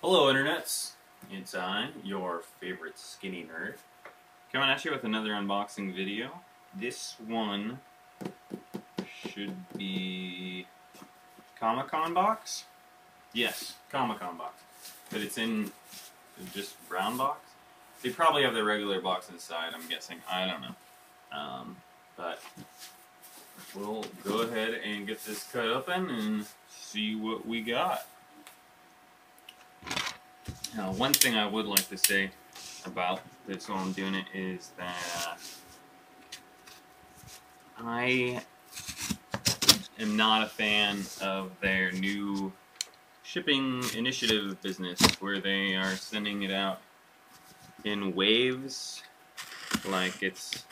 Hello internets, it's I, your favorite skinny nerd, coming at you with another unboxing video. This one should be Comic-Con box? Yes, Comic-Con box. But it's in just brown box. They probably have the regular box inside, I'm guessing. I don't know. But we'll go ahead and get this cut open and see what we got. Now, one thing I would like to say about this while I'm doing it is that I am not a fan of their new shipping initiative business where they are sending it out in waves, like it's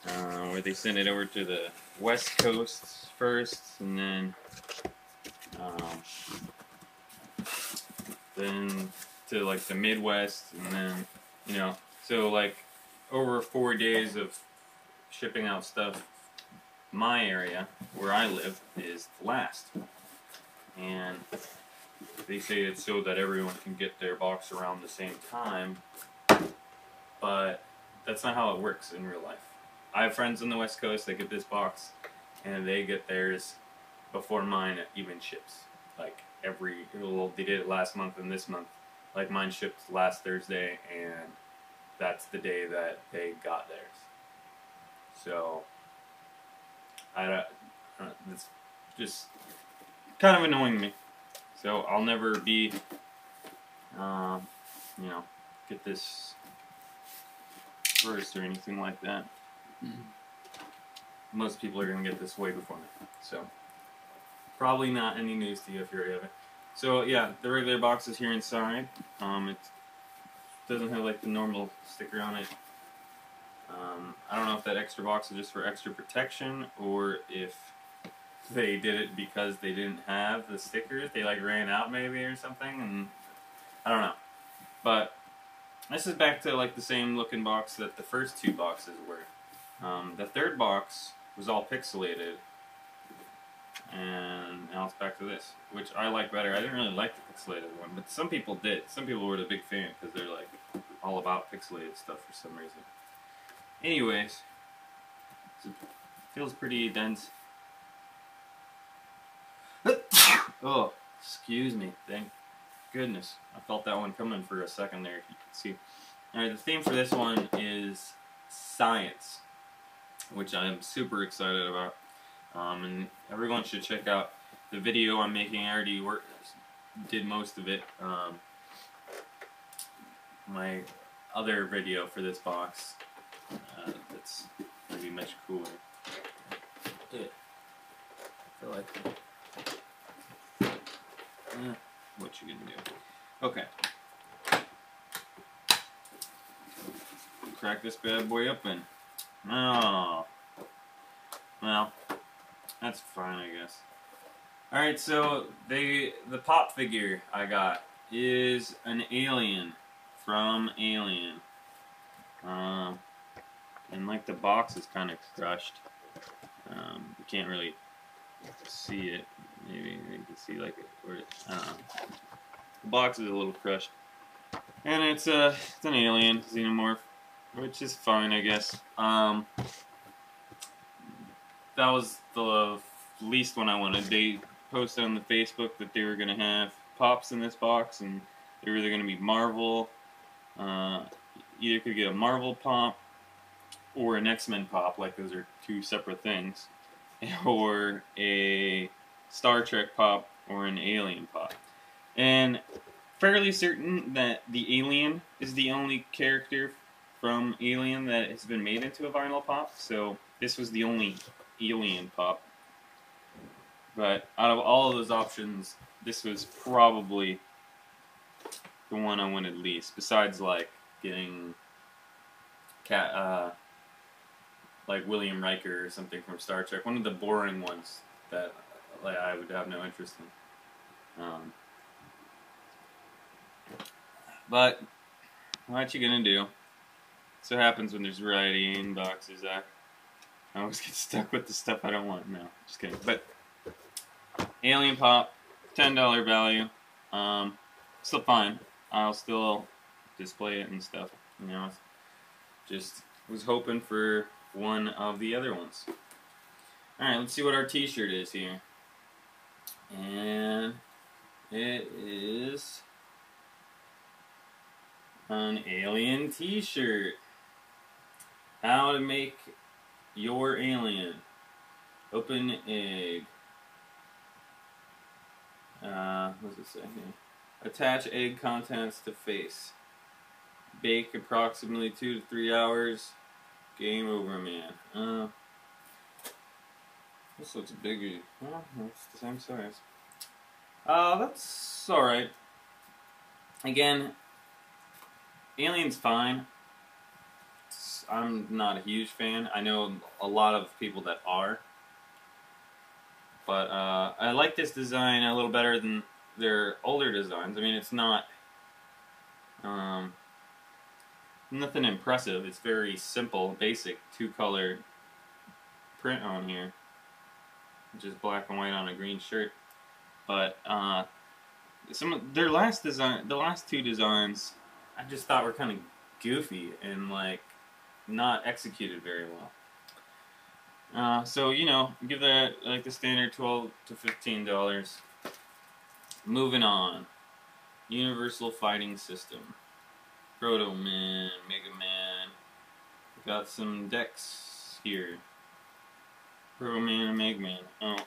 where they send it over to the West Coast first and then to like the Midwest, and then, you know, so like over 4 days of shipping out stuff, my area where I live is last, and they say it's so that everyone can get their box around the same time, but that's not how it works in real life. I have friends on the West Coast that get this box and they get theirs before mine even ships. Like they did it last month and this month. Like mine shipped last Thursday, and that's the day that they got theirs. So it's just kind of annoying me. So I'll never be, you know, get this first or anything like that. Most people are gonna get this way before me. So probably not any news to you if you already have it. So yeah, the regular box is here inside. It doesn't have like the normal sticker on it. I don't know if that extra box is just for extra protection or if they did it because they didn't have the stickers. They like ran out maybe or something, and I don't know. But this is back to like the same looking box that the first two boxes were. The third box was all pixelated. And now it's back to this, which I like better. I didn't really like the pixelated one, but some people did. Some people were the big fan because they're like all about pixelated stuff for some reason. Anyways, it feels pretty dense. Oh, excuse me. Thank goodness. I felt that one coming for a second there, if you can see. Alright, the theme for this one is science, which I am super excited about. And everyone should check out the video I'm making. I already did most of it. My other video for this box that's going to be much cooler. I feel like what you gonna do? Okay. Crack this bad boy open. Oh. Well, that's fine, I guess. Alright, so the pop figure I got is an alien from Alien. And like the box is kind of crushed. You can't really see it. Maybe you can see like I don't know. The box is a little crushed. And it's an alien xenomorph, which is fine, I guess. That was the least one I wanted. They posted on the Facebook that they were going to have pops in this box, and they were either going to be Marvel. Either could get a Marvel pop or an X-Men pop, like those are two separate things, or a Star Trek pop or an Alien pop. And fairly certain that the Alien is the only character from Alien that has been made into a vinyl pop, so this was the only Alien pop. But out of all of those options, this was probably the one I wanted least, besides like getting like William Riker or something from Star Trek, one of the boring ones that like I would have no interest in. But what you gonna do? So happens when there's variety in boxes. I always get stuck with the stuff I don't want. No, just kidding. But Alien Pop, $10 value. still fine. I'll still display it and stuff. You know, just was hoping for one of the other ones. All right, let's see what our T-shirt is here, and it is an alien T-shirt. How to make your alien. Open egg. What does it say here? Attach egg contents to face. Bake approximately 2 to 3 hours. Game over, man. This looks bigger. Well, it's the same size. That's alright. Again, Alien's fine. I'm not a huge fan. I know a lot of people that are. But I like this design a little better than their older designs. I mean, it's not nothing impressive. It's very simple, basic, 2-color print on here, just black and white on a green shirt. But some of their last design, the last 2 designs, I just thought were kind of goofy and like not executed very well. So, you know, give that like the standard $12 to $15. Moving on. Universal Fighting System. Proto Man, Mega Man. Got some decks here. Proto Man and Mega Man. Oh,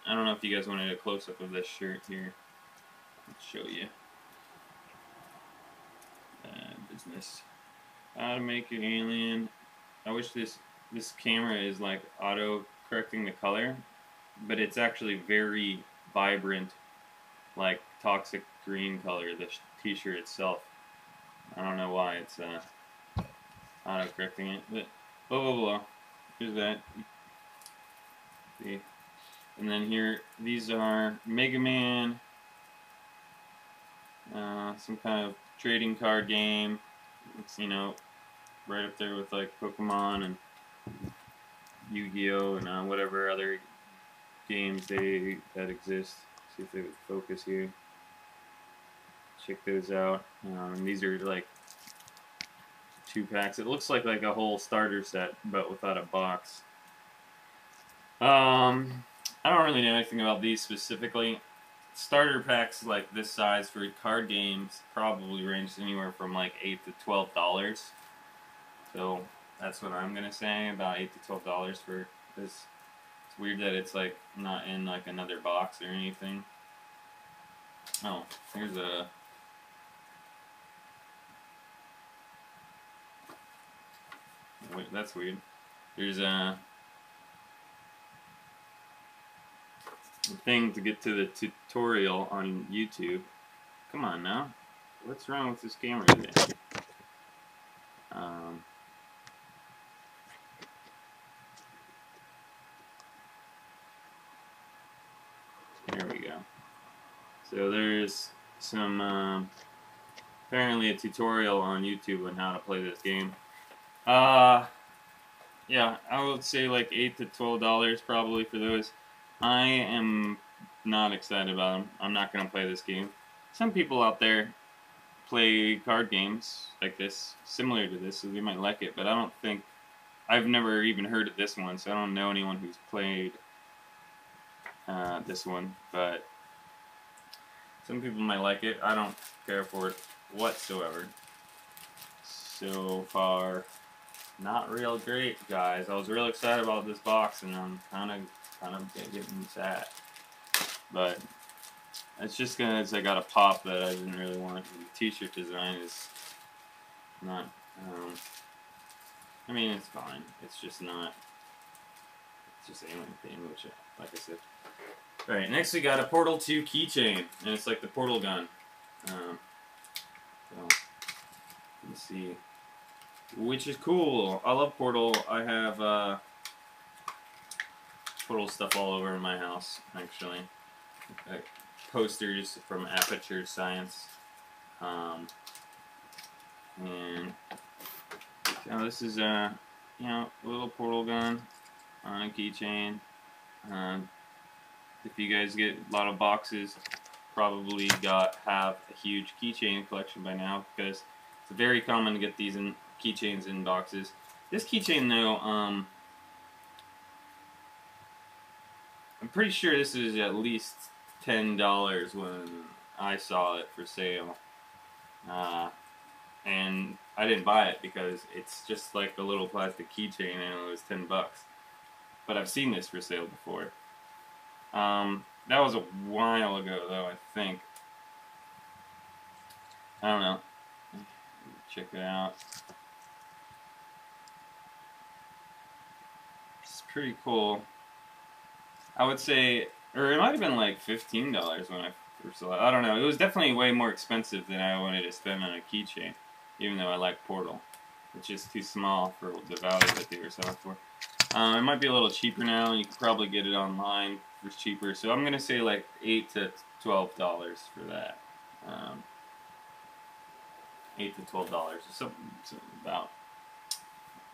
I don't know if you guys wanted a close-up of this shirt here. I'll show you. Business. How to make your alien. I wish this camera is like auto correcting the color, but it's actually very vibrant, like toxic green color, the t-shirt itself. I don't know why it's auto correcting it, but blah blah blah. Here's that. See, and then here these are Mega Man, some kind of trading card game. It's, you know, right up there with like Pokemon and Yu-Gi-Oh! And whatever other games that exist. See if they would focus here. Check those out. These are like 2 packs. It looks like a whole starter set, but without a box. I don't really know anything about these specifically. Starter packs like this size for card games probably range anywhere from like $8 to $12. So that's what I'm gonna say, about $8 to $12 for this. It's weird that it's like not in like another box or anything. Oh, here's a wait, that's weird. There's a thing to get to the tutorial on YouTube. Come on now. What's wrong with this camera today? There we go. So there's some, apparently a tutorial on YouTube on how to play this game. Yeah, I would say like $8 to $12 probably for those. I am not excited about them. I'm not going to play this game. Some people out there play card games like this, similar to this, so they might like it, but I don't think, I've never even heard of this one, so I don't know anyone who's played this one, but some people might like it. I don't care for it whatsoever. So far, not real great, guys. I was real excited about this box, and I'm kind of getting sad. But it's just because I got a pop that I didn't really want. The t-shirt design is not, I mean, it's fine. It's just not, it's just alien theme, which, like I said. Alright, next we got a Portal 2 keychain, and it's like the portal gun. So, let's see. Which is cool. I love Portal. I have, Portal stuff all over in my house, actually. Posters from Aperture Science. And so this is a, you know, little portal gun on a keychain. If you guys get a lot of boxes, probably have a huge keychain collection by now, because it's very common to get these in keychains in boxes. This keychain, though, I'm pretty sure this is at least $10 when I saw it for sale. And I didn't buy it because it's just like a little plastic keychain and it was $10. But I've seen this for sale before. That was a while ago, though, I think. I don't know. Check it out. It's pretty cool. I would say, or it might have been like $15 when I first saw it. I don't know. It was definitely way more expensive than I wanted to spend on a keychain, even though I like Portal. It's just too small for the value that they were selling for. It might be a little cheaper now. You can probably get it online for cheaper. So I'm gonna say like $8 to $12 for that. $8 to $12 or something about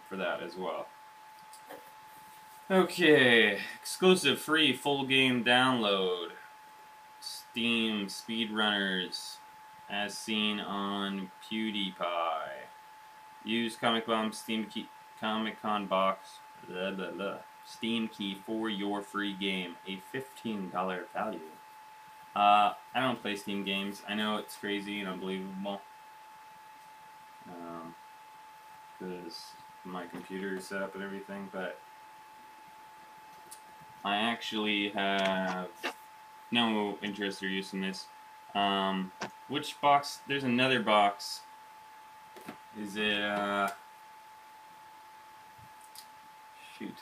for that as well. Okay, exclusive free full game download. Steam Speedrunners, as seen on PewDiePie. Use Comic Bomb Comic Con box. Blah, blah, blah. Steam key for your free game, a $15 value. I don't play Steam games. I know it's crazy and unbelievable, because my computer is set up and everything, but I actually have no interest or use in this. Which box? There's another box. Is it, shoot.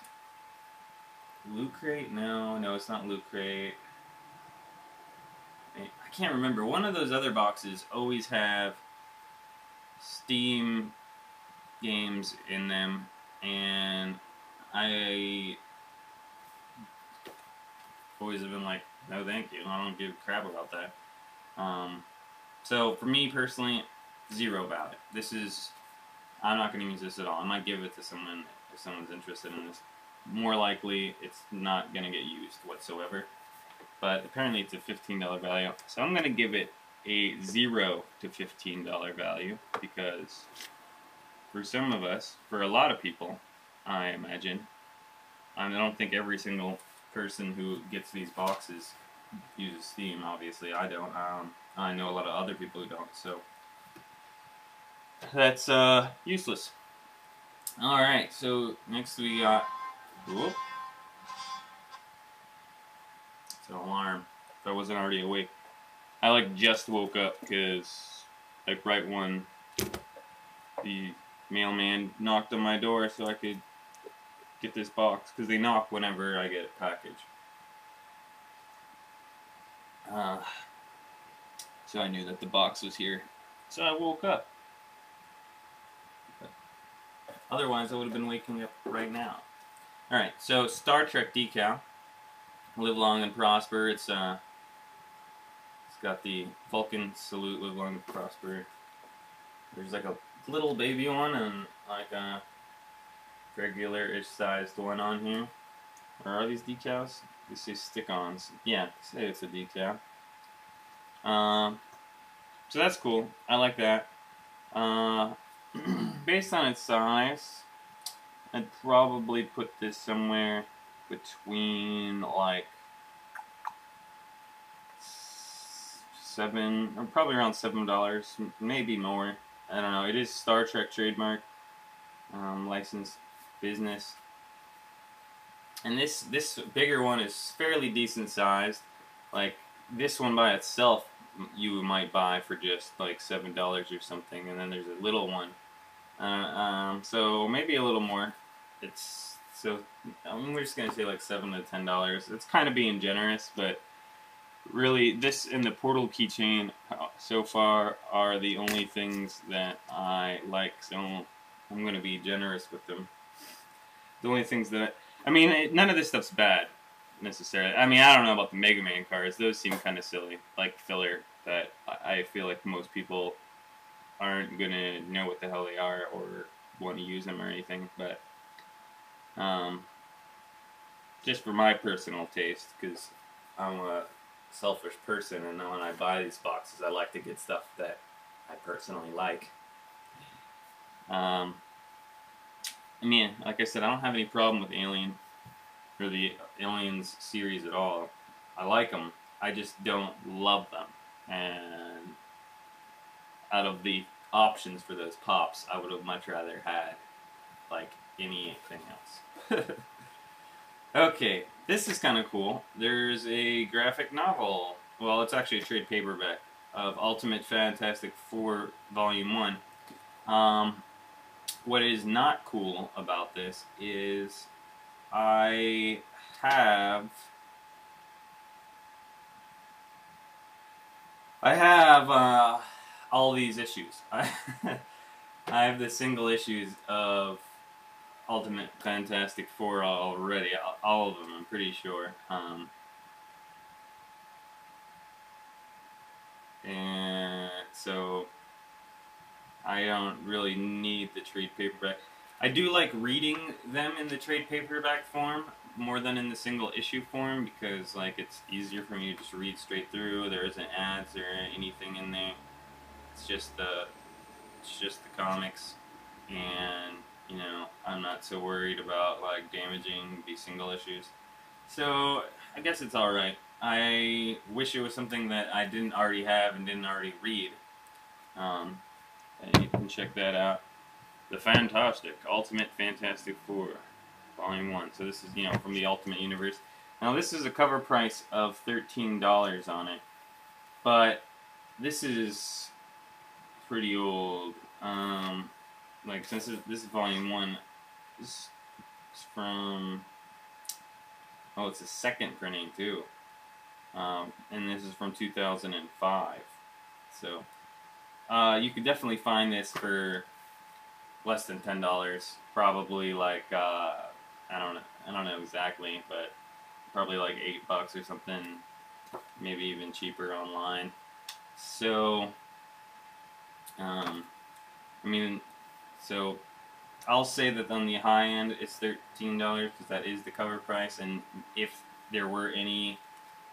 Loot Crate? No, it's not Loot Crate. I can't remember. One of those other boxes always have Steam games in them, and I always have been like, no thank you, I don't give a crap about that. So for me personally, zero about it. I'm not going to use this at all. I might give it to someone if someone's interested in this. More likely, it's not going to get used whatsoever. But apparently it's a $15 value. So I'm going to give it a $0 to $15 value, because for some of us, for a lot of people, I imagine, I don't think every single person who gets these boxes uses Steam, obviously. I don't. I know a lot of other people who don't, so that's useless. Alright, so next we got... Whoop. It's an alarm. If I wasn't already awake. I like just woke up because like right when the mailman knocked on my door so I could get this box, because they knock whenever I get a package. So I knew that the box was here. So I woke up. But otherwise I would have been waking up right now. Alright, so Star Trek decal. Live long and prosper. It's got the Vulcan salute, live long and prosper. There's like a little baby one and like a regular-ish sized one on here. Or are these decals? These say stick-ons. Yeah, say it's a decal. So that's cool. I like that. Based on its size, I'd probably put this somewhere between like $7, or probably around $7, maybe more. I don't know. It is Star Trek trademark, licensed business, and this bigger one is fairly decent sized. Like this one by itself, you might buy for just like $7 or something, and then there's a little one. So maybe a little more. We're just gonna say like $7 to $10. It's kind of being generous, but really, this and the Portal keychain so far are the only things that I like. So I'm gonna be generous with them. The only things that none of this stuff's bad necessarily. I mean, I don't know about the Mega Man cards; those seem kind of silly, like filler. But I feel like most people aren't gonna know what the hell they are or want to use them or anything. But just for my personal taste, because I'm a selfish person, and when I buy these boxes, I like to get stuff that I personally like. I mean, like I said, I don't have any problem with Alien or the Aliens series at all. I like them. I just don't love them. And out of the options for those pops, I would have much rather had like anything else. Okay, this is kind of cool. There's a graphic novel. Well, it's actually a trade paperback of Ultimate Fantastic Four Volume 1. What is not cool about this is I have all these issues. I have the single issues of Ultimate Fantastic Four already. All of them, I'm pretty sure. And so I don't really need the trade paperback. I do like reading them in the trade paperback form more than in the single issue form, because like it's easier for me to just read straight through. There isn't ads or anything in there. It's just the comics, and you know, I'm not so worried about like damaging the single issues. So I guess it's all right. I wish it was something that I didn't already have and didn't already read. And you can check that out. The Ultimate Fantastic Four, Volume 1. So this is, you know, from the Ultimate Universe. Now this is a cover price of $13 on it, but this is pretty old. Like, since this is Volume 1, this is from, oh, it's a second printing too. And this is from 2005. So, you could definitely find this for less than $10. Probably like, I don't know exactly, but probably like $8 or something. Maybe even cheaper online. So, I mean, so I'll say that on the high end it's $13 because that is the cover price, and if there were any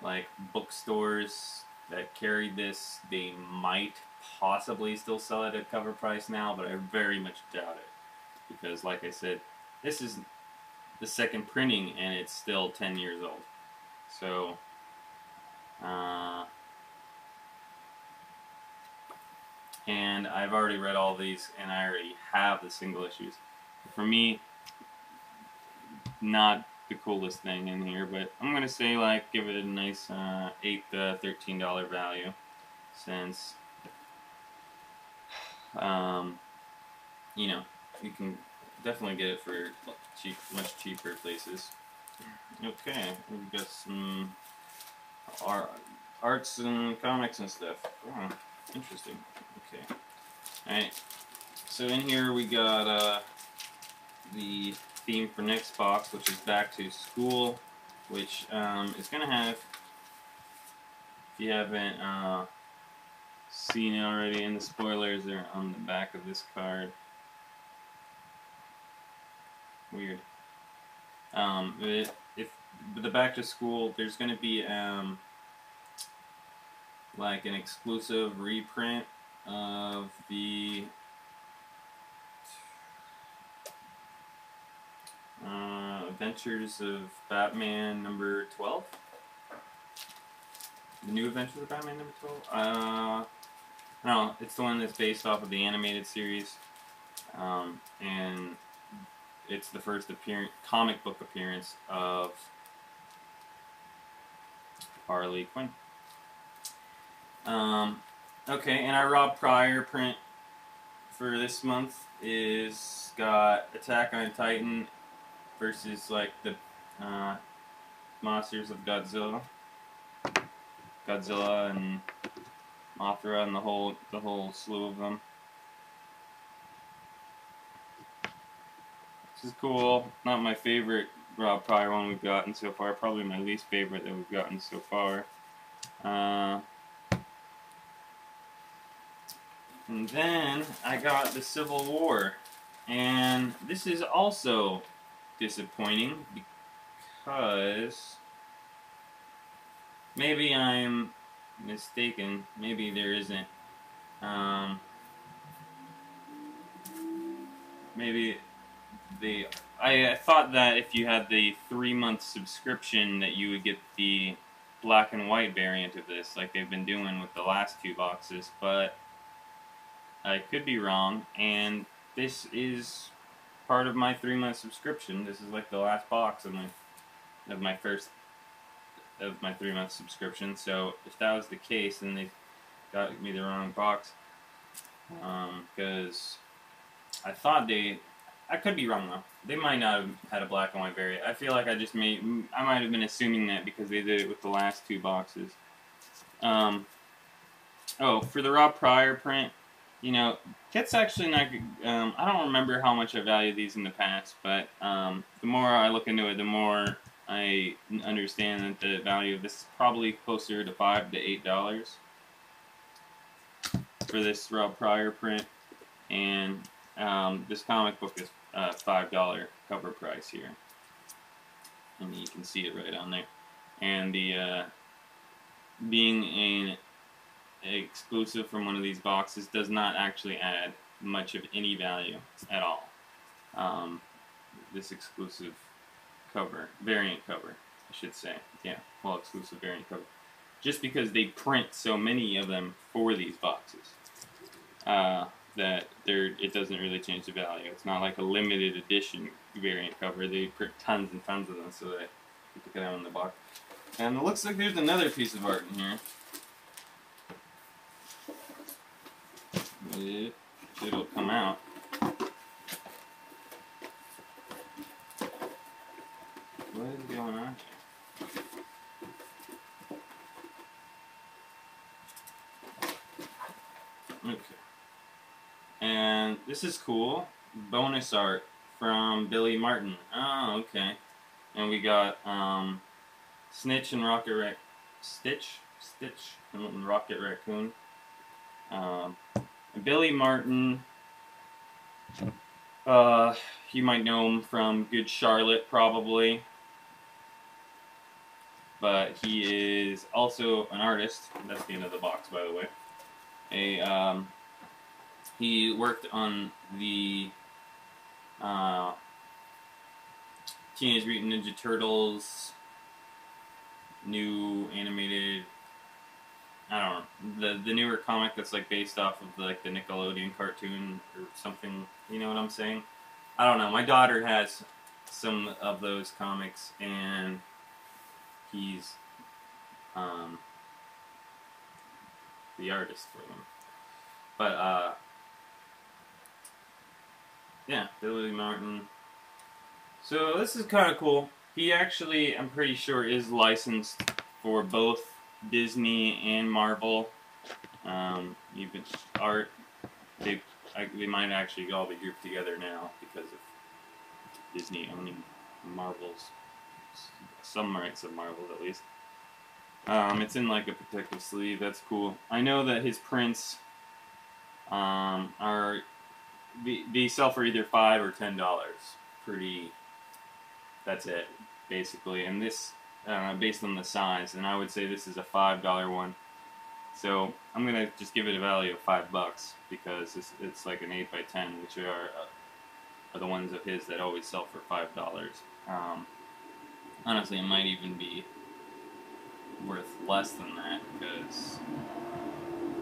like bookstores that carried this, they might possibly still sell it at cover price now, but I very much doubt it, because like I said, this is the second printing and it's still 10 years old. So and I've already read all these, and I already have the single issues. For me, not the coolest thing in here, but I'm gonna say, like, give it a nice $8 to $13 value, since you know, you can definitely get it for much cheaper places. Okay, we've got some arts and comics and stuff. Oh, interesting. Okay. Alright. So in here we got the theme for next box, which is Back to School, which is going to have, if you haven't seen it already, and the spoilers are on the back of this card. Weird. If the Back to School, there's going to be like an exclusive reprint of the Adventures of Batman number 12. The New Adventures of Batman number 12. No, it's the one that's based off of the animated series, and it's the first comic book appearance of Harley Quinn. Okay, and our Rob Pryor print for this month is got Attack on Titan versus like the monsters of Godzilla and Mothra and the whole slew of them. This is cool. Not my favorite Rob Pryor one we've gotten so far. Probably my least favorite that we've gotten so far. And then I got the Civil War, and this is also disappointing because maybe I'm mistaken. Maybe there isn't. Um, maybe I thought that if you had the 3-month subscription that you would get the black and white variant of this, like they've been doing with the last 2 boxes, but I could be wrong, and this is part of my 3-month subscription. This is like the last box of my first of my 3-month subscription. So if that was the case, then they got me the wrong box. Because I thought I could be wrong though. They might not have had a black and white variant. I feel like I might have been assuming that because they did it with the last 2 boxes. Oh, for the Rob Pryor print, you know, Kit's actually not. I don't remember how much I valued these in the past, but the more I look into it, the more I understand that the value of this is probably closer to $5 to $8 for this Rob Pryor print, and this comic book is $5 cover price here, and you can see it right on there. And the being an exclusive from one of these boxes does not actually add much of any value at all. This exclusive variant cover, I should say. Yeah, well, exclusive variant cover. Just because they print so many of them for these boxes, that it doesn't really change the value. It's not like a limited edition variant cover. They print tons and tons of them so that you can get them in the box. And it looks like there's another piece of art in here. It'll come out. What is going on here? Okay. And this is cool. Bonus art from Billy Martin. Oh, okay. And we got Stitch and Rocket Raccoon. Billy Martin, you might know him from Good Charlotte, probably. But he is also an artist. That's the end of the box, by the way. He worked on the Teenage Mutant Ninja Turtles new animated, I don't know, the newer comic that's like based off of like the Nickelodeon cartoon or something. You know what I'm saying? I don't know. My daughter has some of those comics, and he's the artist for them. But yeah, Billy Martin. So this is kind of cool. He actually, I'm pretty sure, is licensed for both Disney and Marvel. Even art, they might actually all be grouped together now because of Disney owning Marvel's, some rights of Marvel at least. It's in like a protective sleeve. That's cool. I know that his prints they sell for either $5 or $10. That's it, basically. And this, based on the size, and I would say this is a $5 one. So I'm gonna just give it a value of $5 because it's like an 8x10, which are the ones of his that always sell for $5. Honestly, it might even be worth less than that because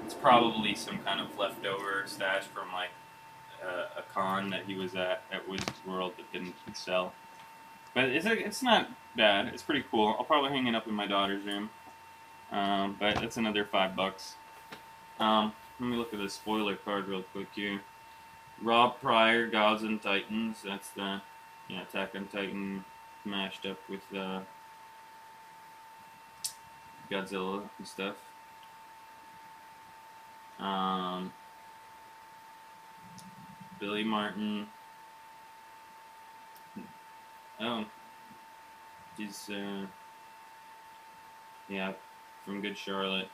it's probably some kind of leftover stash from like a con that he was at Wizards World that didn't sell. But it's not bad. It's pretty cool. I'll probably hang it up in my daughter's room. But that's another $5. Let me look at the spoiler card real quick here. Rob Pryor, Gods and Titans. That's the Attack on Titan mashed up with Godzilla and stuff. Billy Martin. Oh, he's from Good Charlotte.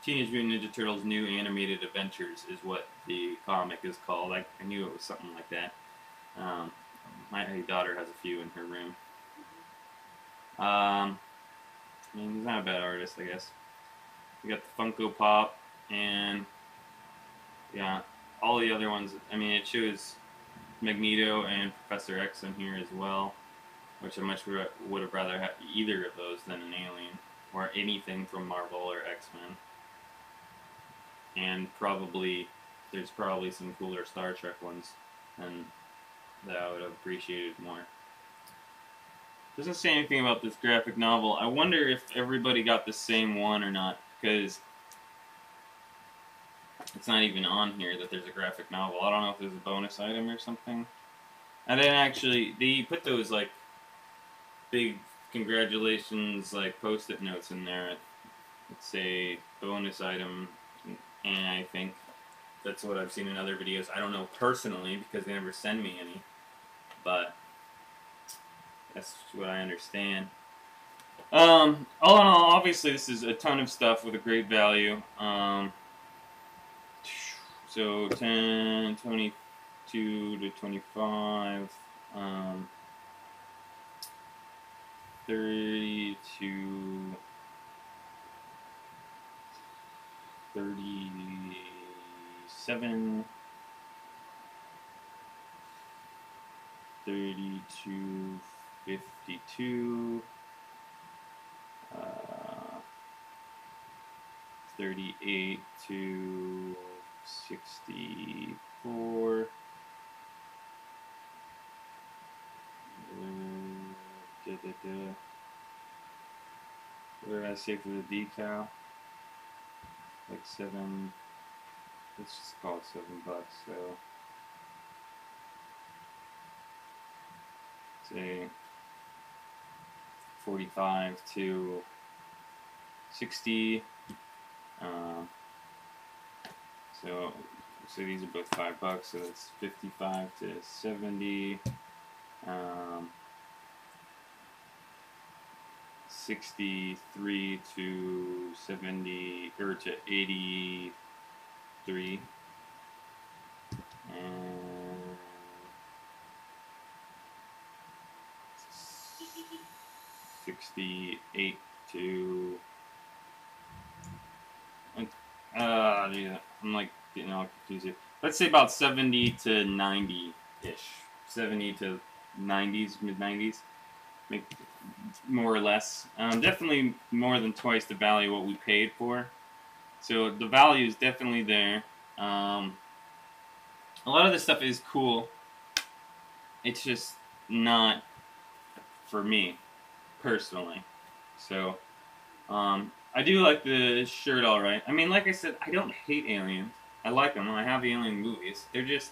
Teenage Mutant Ninja Turtles New Animated Adventures is what the comic is called. I knew it was something like that. My daughter has a few in her room. I mean, he's not a bad artist, I guess. We got the Funko Pop, and yeah, all the other ones. I mean, it shows Magneto and Professor X in here as well, which I much would have rather had either of those than an Alien or anything from Marvel or X-Men. And there's probably some cooler Star Trek ones, and that I would have appreciated more. Doesn't say anything about this graphic novel. I wonder if everybody got the same one or not, because it's not even on here that there's a graphic novel. I don't know if there's a bonus item or something. I didn't actually. They put those like big congratulations like post-it notes in there. Let's say bonus item, and I think that's what I've seen in other videos. I don't know personally because they never send me any, but that's what I understand. All in all, obviously this is a ton of stuff with a great value. So 10, 22 to 25, 30 to 37, 30 to 52, 38 to 64, what did I say for the decal? Like $7, let's just call it $7, so say 45 to 60. So these are both $5, so that's 55 to 70. 63 to 70 or to 83. And 68 to yeah, I'm like getting all confused here. Let's say about 70 to 90-ish. 70 to 90s, mid-90s. More or less. Definitely more than twice the value of what we paid for. So the value is definitely there. A lot of this stuff is cool. It's just not for me, personally. So, I do like the shirt alright. I mean, like I said, I don't hate Aliens. I like them. I have the Alien movies. They're just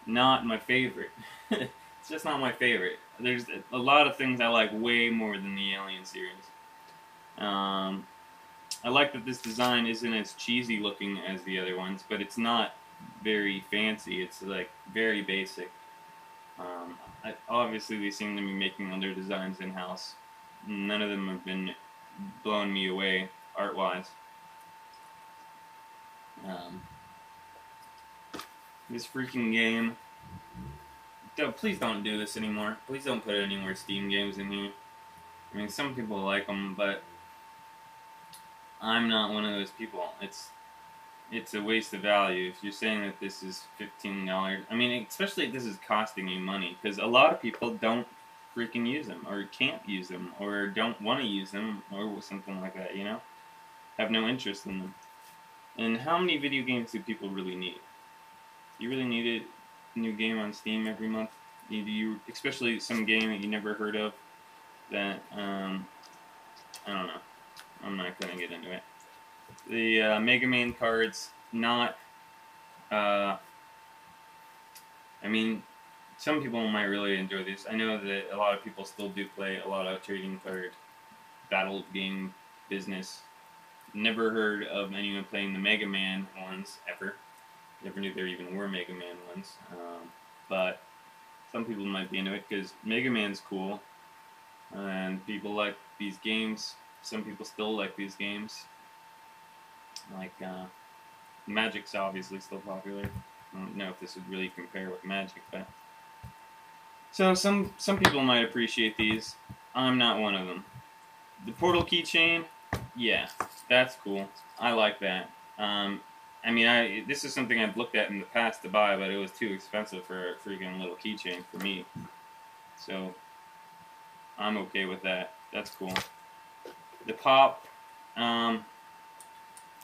not my favorite. It's just not my favorite. There's a lot of things I like way more than the Alien series. I like that this design isn't as cheesy looking as the other ones, but it's not very fancy. It's like very basic. Obviously, they seem to be making other designs in-house. None of them have been blowing me away art-wise. This freaking game. Please don't do this anymore. Please don't put any more Steam games in here. I mean, some people like them, but I'm not one of those people. It's a waste of value. If you're saying that this is $15, I mean, especially if this is costing you money, because a lot of people don't freaking use them, or can't use them, or don't want to use them, or something like that, you know? Have no interest in them. And how many video games do people really need? You really need a new game on Steam every month? You especially some game that you never heard of that, I don't know. I'm not going to get into it. The Mega Man cards, not, I mean, some people might really enjoy this. I know that a lot of people still do play a lot of trading card battle game business. Never heard of anyone playing the Mega Man ones ever. Never knew there even were Mega Man ones. But some people might be into it because Mega Man's cool. And people like these games. Some people still like these games. Like, Magic's obviously still popular. I don't know if this would really compare with Magic, but... So, some people might appreciate these. I'm not one of them. The Portal keychain, yeah, that's cool. I like that. I mean, this is something I've looked at in the past to buy, but it was too expensive for a freaking little keychain for me. So I'm okay with that. That's cool. The pop, I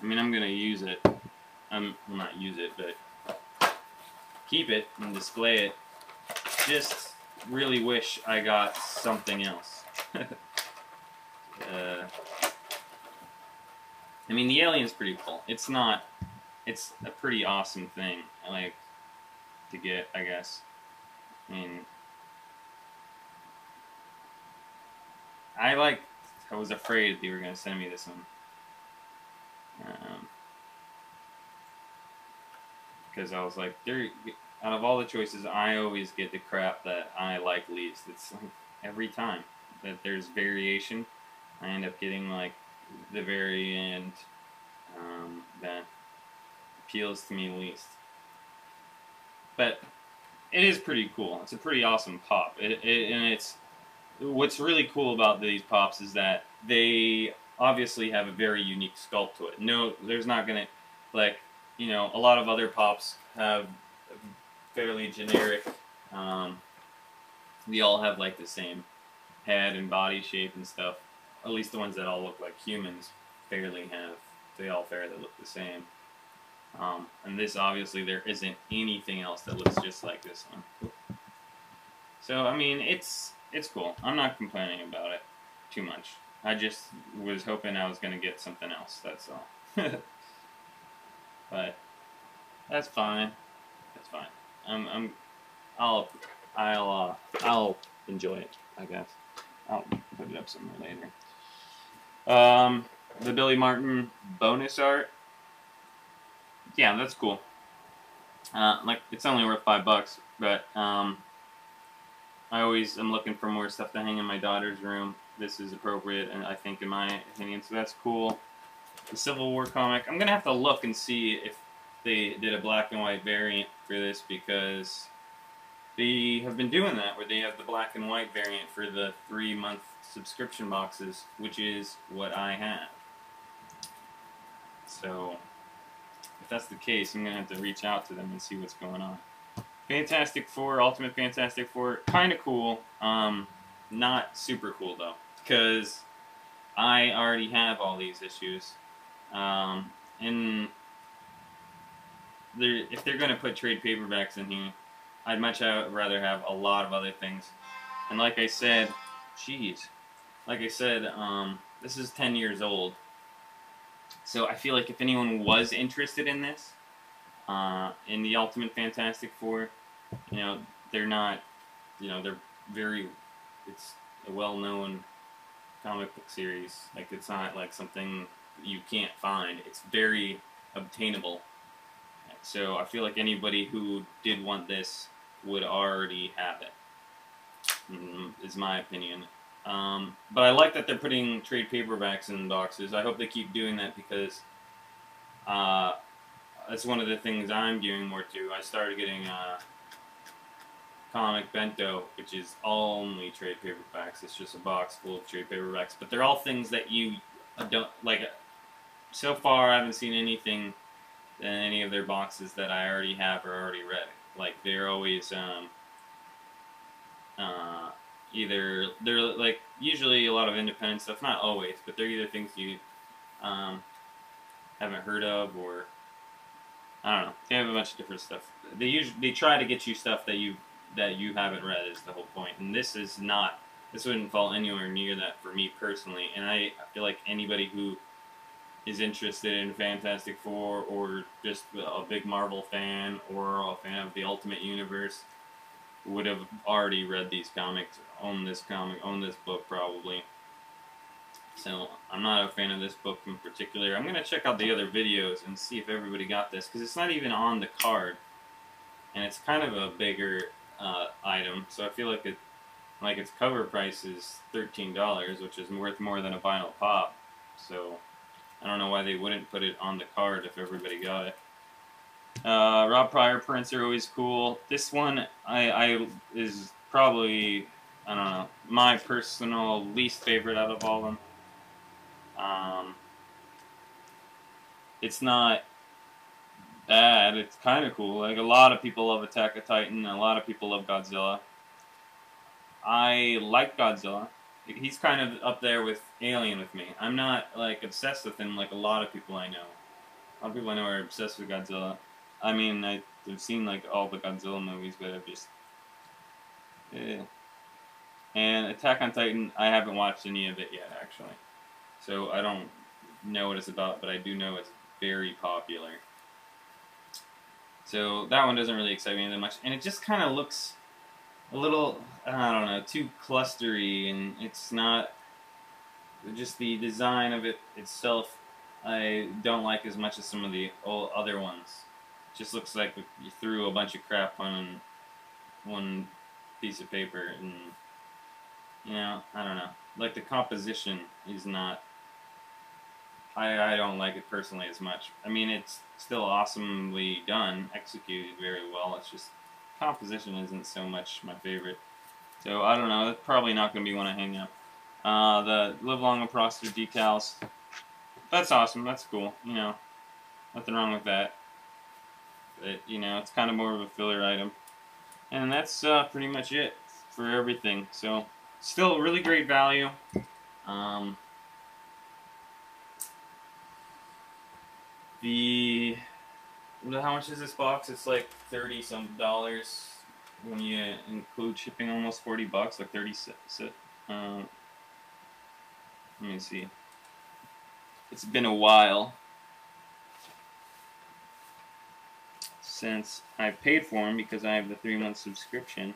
mean, I'm gonna use it. Well, not use it, but keep it and display it. Just really wish I got something else. I mean, the alien's pretty cool. It's a pretty awesome thing, like, to get, I guess. I mean, I was afraid they were going to send me this one. Because I was like, out of all the choices, I always get the crap that I like least. It's like every time that there's variation, I end up getting like the variant that appeals to me least. But it is pretty cool. It's a pretty awesome pop. And it's what's really cool about these pops is that they obviously have a very unique sculpt to it. No, there's not gonna, like, you know, a lot of other pops have fairly generic. They all have like the same head and body shape and stuff. At least the ones that all look like humans they all fairly look the same. And this, obviously, there isn't anything else that looks just like this one. So, I mean, it's cool. I'm not complaining about it too much. I just was hoping I was going to get something else, that's all. But that's fine. That's fine. I'll enjoy it, I guess. I'll put it up somewhere later. The Billy Martin bonus art. Yeah, that's cool. Like, it's only worth $5, but I always am looking for more stuff to hang in my daughter's room. This is appropriate, and I think, in my opinion, so that's cool. The Civil War comic. I'm gonna have to look and see if they did a black and white variant for this, because they have been doing that, where they have the black and white variant for the 3-month subscription boxes, which is what I have. So, if that's the case, I'm going to have to reach out to them and see what's going on. Fantastic Four, Ultimate Fantastic Four, kind of cool. Not super cool, though, because I already have all these issues. And if they're going to put trade paperbacks in here, I'd much rather have a lot of other things. And like I said, this is 10 years old. So I feel like if anyone was interested in this, in the Ultimate Fantastic Four, you know, they're not, you know, it's a well-known comic book series. Like, it's not like something you can't find. It's very obtainable. So I feel like anybody who did want this would already have it, is my opinion. But I like that they're putting trade paperbacks in boxes. I hope they keep doing that, because that's one of the things I'm gearing more to. I started getting Comic Bento, which is only trade paperbacks. It's just a box full of trade paperbacks. But they're all things that you don't, like, so far I haven't seen anything in any of their boxes that I already have or already read. Like, they're always either, they're like, usually a lot of independent stuff, not always, but they're either things you haven't heard of, or I don't know. They have a bunch of different stuff. They try to get you stuff that you haven't read, is the whole point. And this is not. This wouldn't fall anywhere near that for me personally. And I feel like anybody who is interested in Fantastic Four, or just a big Marvel fan, or a fan of the Ultimate Universe, would have already read these comics, own this book probably. So I'm not a fan of this book in particular. I'm going to check out the other videos and see if everybody got this, because it's not even on the card, and it's kind of a bigger item. So I feel like its cover price is $13, which is worth more than a vinyl pop. So I don't know why they wouldn't put it on the card if everybody got it. Rob Pryor prints are always cool. This one is probably, I don't know, my personal least favorite out of all of them. Um, it's not bad. It's kind of cool. Like, a lot of people love Attack of Titan. A lot of people love Godzilla. I like Godzilla. He's kind of up there with Alien with me. I'm not, like, obsessed with him like a lot of people I know. A lot of people I know are obsessed with Godzilla. I mean, I've seen, like, all the Godzilla movies, but I've just... Eh. And Attack on Titan, I haven't watched any of it yet, actually. So I don't know what it's about, but I do know it's very popular. So that one doesn't really excite me that much. And it just kind of looks a little, I don't know, too clustery, and it's not, just the design of it itself I don't like as much as some of the other ones. It just looks like you threw a bunch of crap on one piece of paper, and, you know, I don't know. Like, the composition is not, I don't like it personally as much. I mean, it's still awesomely done, executed very well. It's just, composition isn't so much my favorite. So, I don't know. That's probably not going to be one I hang up. The Live Long and Prosper decals. That's awesome. That's cool. You know, nothing wrong with that. But, you know, it's kind of more of a filler item. And that's pretty much it for everything. So, still really great value. How much is this box? It's like $30-some when you include shipping, almost $40, like 30 cents. Let me see. It's been a while since I paid for them because I have the 3-month subscription.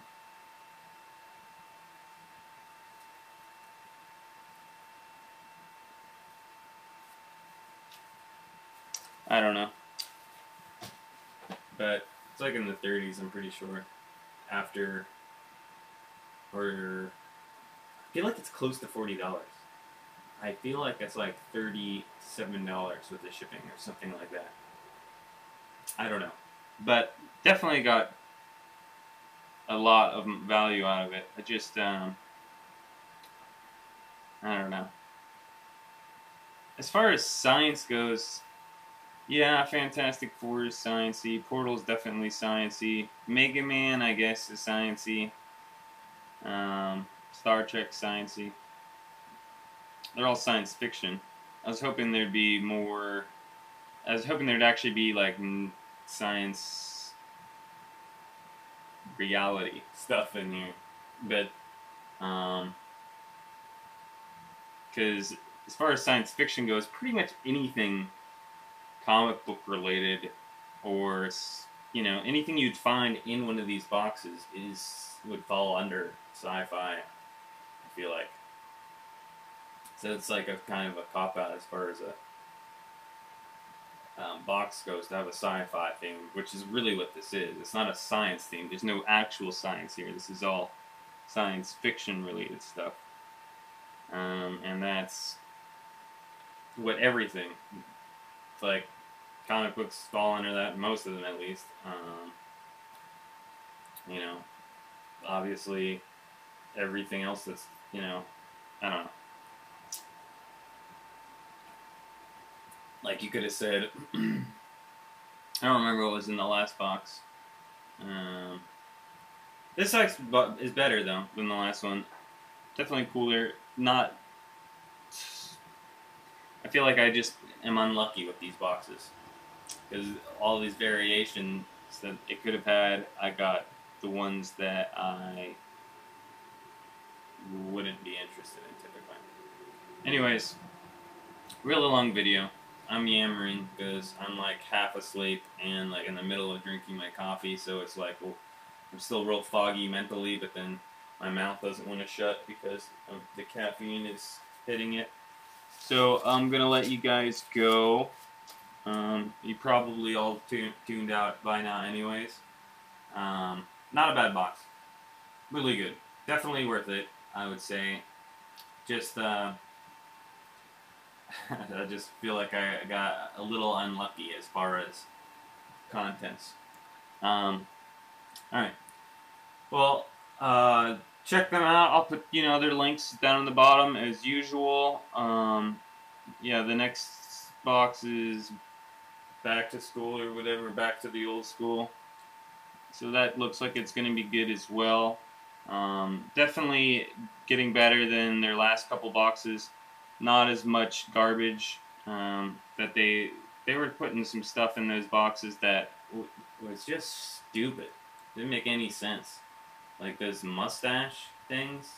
I don't know. But it's like in the 30s, I'm pretty sure. After, or I feel like it's close to $40. I feel like it's like $37 with the shipping or something like that. I don't know. But definitely got a lot of value out of it. I just, I don't know. As far as science goes, yeah, Fantastic Four is science-y. Portal's definitely science-y. Mega Man, I guess, is science-y. Star Trek, science-y. They're all science fiction. I was hoping there'd be more... I was hoping there'd actually be, like, science reality stuff in here. But, because as far as science fiction goes, pretty much anything comic book related, or, you know, anything you'd find in one of these boxes would fall under sci-fi, I feel like. So it's like a kind of a cop-out as far as a box goes to have a sci-fi theme, which is really what this is. It's not a science theme. There's no actual science here. This is all science fiction related stuff. And that's what everything, it's like, comic books fall under that, most of them at least. You know, obviously everything else that's, you know, I don't know. Like, you could have said, I don't remember what was in the last box. This box is better, though, than the last one. Definitely cooler. Not... I feel like I just am unlucky with these boxes. Because all these variations that it could have had, I got the ones that I wouldn't be interested in, typically. Anyways, really long video. I'm yammering because I'm like half asleep and like in the middle of drinking my coffee, so it's like, well, I'm still real foggy mentally, but then my mouth doesn't want to shut because of the caffeine is hitting it. So I'm gonna let you guys go. You probably all tuned out by now anyways. Not a bad box. Really good. Definitely worth it, I would say. Just, I just feel like I got a little unlucky as far as contents. Alright. Well, check them out. I'll put, you know, their links down in the bottom as usual. yeah, the next box is back to school or whatever, back to the old school. So that looks like it's going to be good as well. Definitely getting better than their last couple boxes. Not as much garbage. That they were putting some stuff in those boxes that was just stupid. Didn't make any sense. Like those mustache things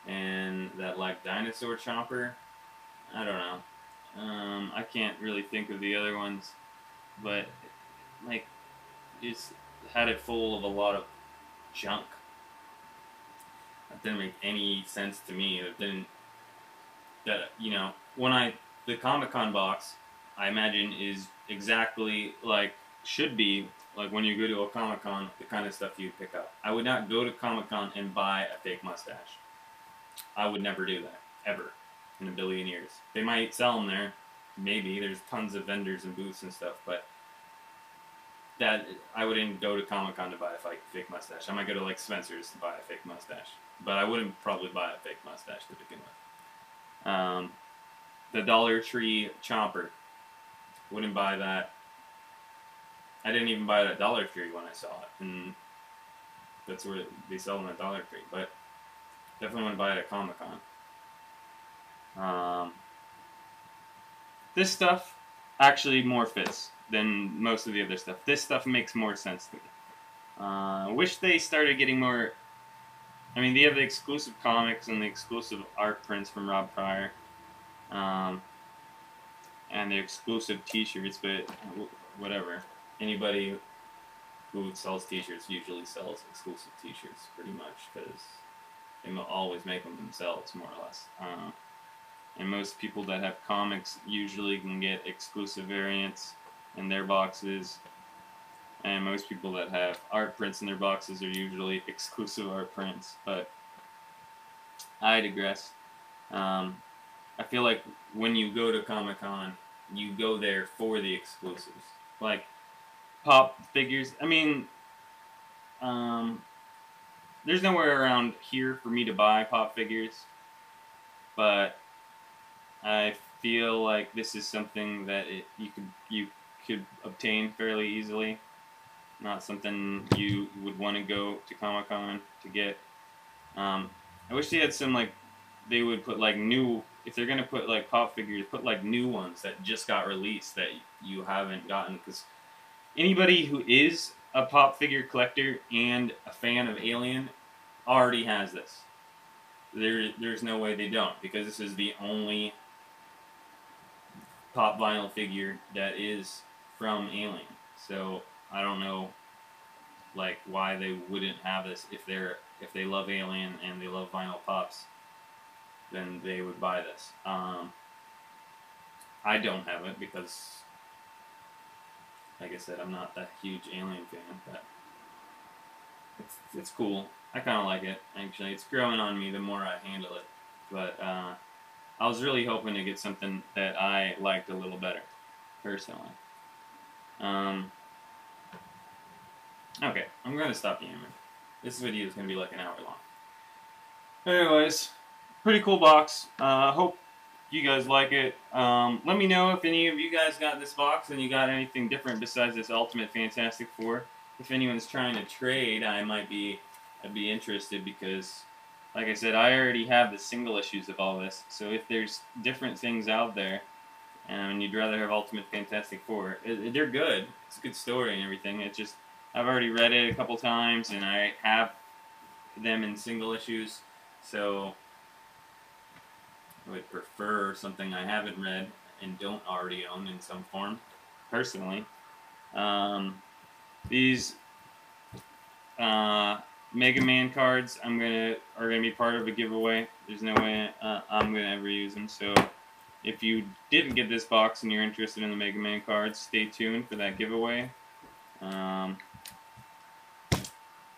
and that like dinosaur chomper. I don't know. I can't really think of the other ones, but like it's had it full of a lot of junk. That didn't make any sense to me. That didn't. That when the Comic Con box, I imagine is exactly like should be like when you go to a Comic Con, the kind of stuff you pick up. I would not go to Comic Con and buy a fake mustache. I would never do that ever in a billion years. They might sell them there, maybe. There's tons of vendors and booths and stuff, but that I wouldn't go to Comic Con to buy a fake mustache. I might go to like Spencer's to buy a fake mustache, but I wouldn't probably buy a fake mustache to begin with. The Dollar Tree Chomper, wouldn't buy that. I didn't even buy it at Dollar Tree when I saw it, and that's where they sell them at Dollar Tree. But definitely wouldn't buy it at Comic Con. This stuff actually more fits than most of the other stuff. This stuff makes more sense to me. I wish they started getting more. I mean, they have the exclusive comics and the exclusive art prints from Rob Pryor, and the exclusive T-shirts. But whatever. Anybody who sells T-shirts usually sells exclusive T-shirts, pretty much, because they always make them themselves, more or less. And most people that have comics usually can get exclusive variants in their boxes. And most people that have art prints in their boxes are usually exclusive art prints. But I digress. I feel like when you go to Comic-Con, you go there for the exclusives. Like pop figures. I mean, there's nowhere around here for me to buy pop figures. But I feel like this is something that you could obtain fairly easily. Not something you would want to go to Comic Con to get. I wish they had some they would put new. If they're gonna put pop figures, put new ones that just got released that you haven't gotten. Because anybody who is a pop figure collector and a fan of Alien already has this. There's no way they don't, because this is the only pop vinyl figure that is from Alien. So I don't know why they wouldn't have this. If they love Alien and they love vinyl pops, then they would buy this. I don't have it because, like I said, I'm not that huge Alien fan, but it's cool. I kind of like it, actually. It's growing on me the more I handle it. But I was really hoping to get something that I liked a little better, personally. Okay, I'm going to stop yammering. This video is going to be like an hour long. Anyways, pretty cool box. Hope you guys like it. Let me know if any of you guys got this box and you got anything different besides this Ultimate Fantastic Four. If anyone's trying to trade, I'd be interested, because, like I said, I already have the single issues of all this. So if there's different things out there, and you'd rather have Ultimate Fantastic Four, they're good. It's a good story and everything. It's just, I've already read it a couple times, and I have them in single issues. So I would prefer something I haven't read and don't already own in some form, personally. These Mega Man cards are gonna be part of a giveaway. There's no way I'm gonna ever use them. So if you didn't get this box and you're interested in the Mega Man cards, stay tuned for that giveaway. I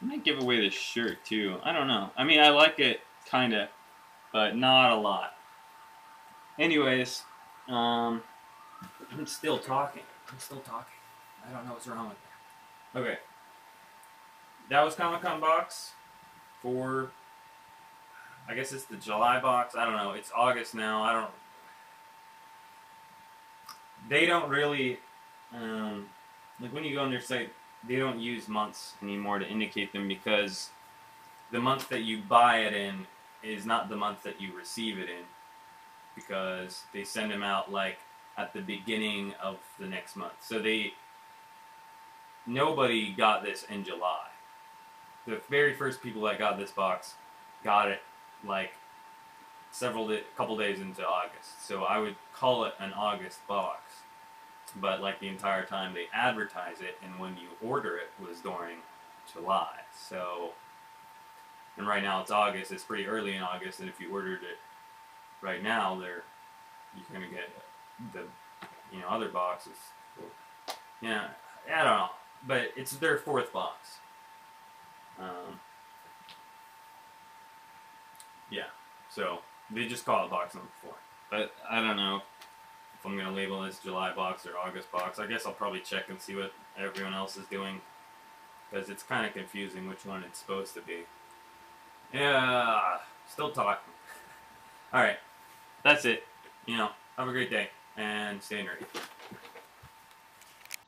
might give away this shirt too. I don't know. I mean, I like it kinda, but not a lot. Anyways, I'm still talking. I don't know what's wrong with me. Okay. That was Comic-Con box for, I guess it's the July box. I don't know. It's August now. they don't really, like when you go on their site, they don't use months anymore to indicate them, because the month that you buy it in is not the month that you receive it in, because they send them out like at the beginning of the next month. So nobody got this in July. The very first people that got this box got it like couple days into August. So I would call it an August box. But like the entire time they advertise it, and when you order it was during July. So, and right now it's August. It's pretty early in August, and if you ordered it right now, you're gonna get the other boxes. Yeah, I don't know, but it's their fourth box. Yeah, so they just call it box number 4. But I don't know if I'm gonna label this July box or August box. I guess I'll probably check and see what everyone else is doing, because it's kind of confusing which one it's supposed to be. Yeah, still talking. All right, that's it. Have a great day and stay nerdy.